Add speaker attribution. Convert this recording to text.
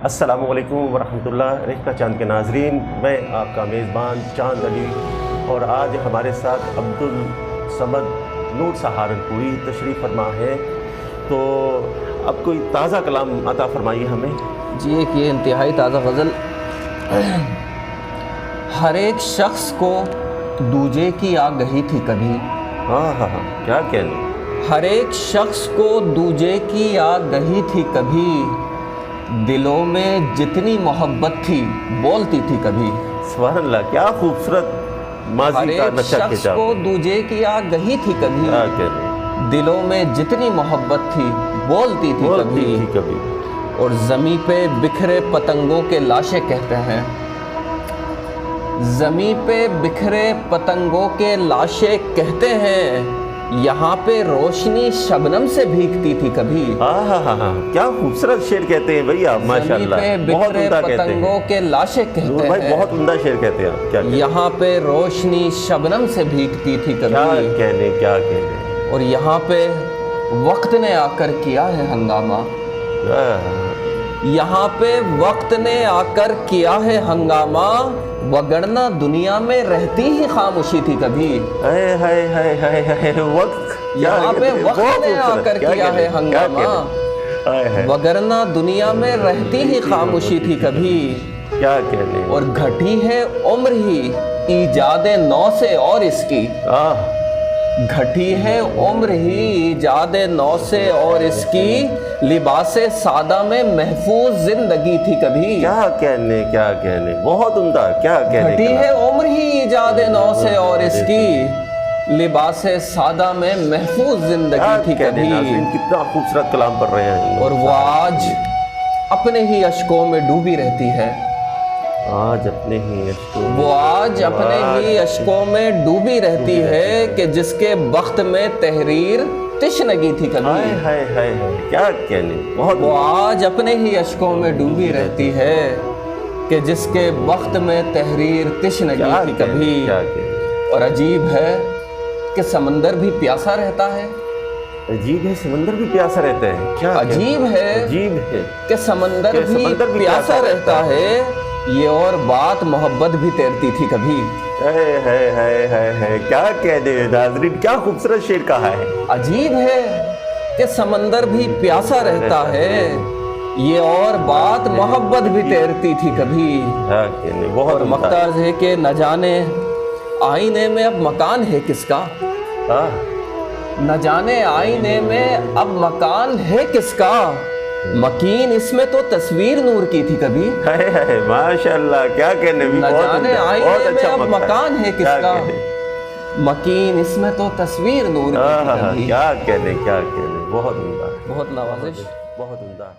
Speaker 1: السلام علیکم ورحمۃ اللہ ریختہ چاند کے ناظرین، میں آپ کا میزبان چاند علی، اور آج ہمارے ساتھ عبدالصمد نور سہارنپوری تشریف فرما ہے۔ تو اب کوئی تازہ کلام عطا فرمائیے ہمیں۔
Speaker 2: جی، ایک یہ انتہائی تازہ غزل۔ ہر ایک شخص کو دوجے کی آگہی تھی کبھی،
Speaker 1: ہاں کیا کہنے۔ ہر
Speaker 2: ایک شخص کو دوجے کی آگہی تھی کبھی، دلوں میں جتنی محبت تھی بولتی تھی کبھی۔
Speaker 1: سبحان اللہ، کیا خوبصورت ماضی کا نقشہ کھینچا۔
Speaker 2: ہر ایک شخص کو دوجے کی آگہی تھی کبھی،
Speaker 1: کیا کہنے،
Speaker 2: دلوں میں جتنی محبت تھی بولتی تھی کبھی۔ اور زمیں پہ بکھرے پتنگوں کے لاشیں کہتے ہیں، زمیں پہ بکھرے پتنگوں کے لاشیں کہتے ہیں، یہاں پہ روشنی شبنم سے بھیگتی تھی کبھی۔
Speaker 1: کیا خوبصورت شعر کہتے ہیں بھائی آپ، ماشاءاللہ، بہت عمدہ کہتے ہیں۔
Speaker 2: پتنگوں کے لاشیں کہتے ہیں،
Speaker 1: بہت عمدہ شعر کہتے ہیں آپ، کیا
Speaker 2: یہاں پہ روشنی شبنم سے بھیگتی تھی کبھی۔
Speaker 1: کیا کہنے۔
Speaker 2: اور یہاں پہ وقت نے آ کر کیا ہے ہنگامہ، یہاں پہ وقت نے آ کر کیا ہے ہنگامہ، وگرنہ دنیا میں رہتی ہی خاموشی تھی کبھی۔ یہاں پہ وقت نے آ کر کیا ہے ہنگامہ، وگرنہ دنیا میں رہتی ہی خاموشی تھی کبھی۔
Speaker 1: کیا کہنے۔
Speaker 2: اور گھٹی ہے عمر ہی ایجاد نو سے اور اس کی، گھٹی ہے عمر ہی ایجاد نو سے اور اس کی، لباس سادہ میں محفوظ زندگی تھی کبھی۔
Speaker 1: کیا کہنے، بہت عمدہ، کیا کہنے۔
Speaker 2: گھٹی ہے عمر ہی ایجاد نو سے اور اس کی، لباس سادہ میں محفوظ زندگی تھی کبھی۔
Speaker 1: کتنا خوبصورت کلام پڑھ رہے ہیں۔
Speaker 2: اور وہ آج اپنے ہی اشکوں میں ڈوبی رہتی ہے،
Speaker 1: آج اپنے ہی اشکوں،
Speaker 2: وہ آج اپنے ہی اشکوں میں ڈوبی رہتی ہے، کہ جس کے بخت میں تحریر تشنگی تھی کبھی۔
Speaker 1: کیا کہنے، بہت۔
Speaker 2: وہ آج اپنے ہی اشکوں میں ڈوبی رہتی ہے، کہ جس کے بخت میں تحریر تشنگی تھی کبھی۔ اور عجیب ہے کہ سمندر بھی پیاسا رہتا ہے،
Speaker 1: عجیب ہے سمندر بھی پیاسا رہتا ہے۔ کیا
Speaker 2: عجیب ہے کہ سمندر بھی پیاسا رہتا ہے، یہ اور بات محبت بھی تیرتی تھی کبھی۔
Speaker 1: کیا کہنے ناظرین، کیا خوبصورت شعر کہا ہے۔
Speaker 2: عجیب ہے کہ سمندر بھی پیاسا رہتا ہے، یہ اور بات محبت بھی تیرتی تھی کبھی۔ اور مقتض ہے کہ نہ جانے آئینے میں اب مکان ہے کس کا، نہ جانے آئینے میں اب مکان ہے کس کا، مکین اس میں تو تصویر نور کی تھی کبھی۔
Speaker 1: ماشاءاللہ، کیا کہنے،
Speaker 2: نہ جانے آئینے میں اب مکان ہے کس کا، مکین اس میں تو تصویر نور کی تھی کبھی۔
Speaker 1: کیا کہنے، بہت عمدہ،
Speaker 2: بہت نوازش،
Speaker 1: بہت عمدہ۔